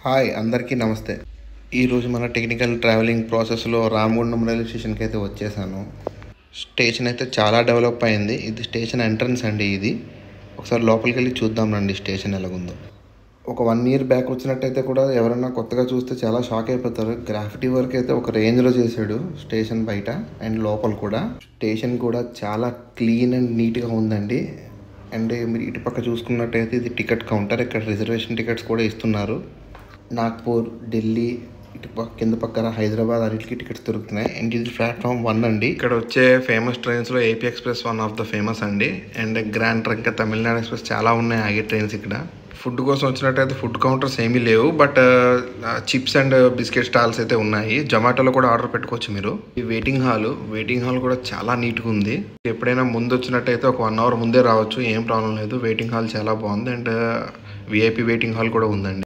Hi అందరికీ నమస్తే. ఈరోజు మన టెక్నికల్ ట్రావెలింగ్ ప్రాసెస్లో రామగుండం రైల్వే స్టేషన్కి అయితే వచ్చేసాను. స్టేషన్ అయితే చాలా డెవలప్ అయింది. ఇది స్టేషన్ ఎంట్రన్స్ అండి. ఇది ఒకసారి లోపలికి వెళ్ళి చూద్దాం రండి స్టేషన్ ఎలాగుందో. ఒక 1 ఇయర్ బ్యాక్ వచ్చినట్టయితే కూడా ఎవరైనా కొత్తగా చూస్తే చాలా షాక్ అయిపోతారు. గ్రాఫిటీ వర్క్ అయితే ఒక రేంజ్లో చేశాడు స్టేషన్ బయట అండ్ లోపల కూడా. స్టేషన్ కూడా చాలా క్లీన్ అండ్ నీట్గా ఉందండి. అండ్ మీరు ఇటుపక్క చూసుకున్నట్టయితే ఇది టికెట్ కౌంటర్. ఇక్కడ రిజర్వేషన్ టికెట్స్ కూడా ఇస్తున్నారు. నాగ్పూర్, ఢిల్లీ, కింద పక్కన హైదరాబాద్ అన్నిటికీ టికెట్స్ దొరుకుతున్నాయి. అండ్ ఇది ప్లాట్ఫామ్ 1 అండి. ఇక్కడ వచ్చే ఫేమస్ ట్రైన్స్లో AP express one of the famous అండి. And grand trunk, Tamil Nadu express చాలా ఉన్నాయి ఆగే ట్రైన్స్ ఇక్కడ. ఫుడ్ కోసం వచ్చినట్టయితే ఫుడ్ కౌంటర్స్ ఏమీ లేవు, but chips and biscuit stalls అయితే ఉన్నాయి. జొమాటోలో కూడా ఆర్డర్ పెట్టుకోవచ్చు మీరు. ఈ వెయిటింగ్ హాల్ కూడా చాలా నీట్గా ఉంది. ఎప్పుడైనా ముందు వచ్చినట్టయితే ఒక 1 అవర్ ముందే రావచ్చు, ఏం ప్రాబ్లం లేదు. వెయిటింగ్ హాల్ చాలా బాగుంది. అండ్ విఐపి వెయిటింగ్ హాల్ కూడా ఉందండి.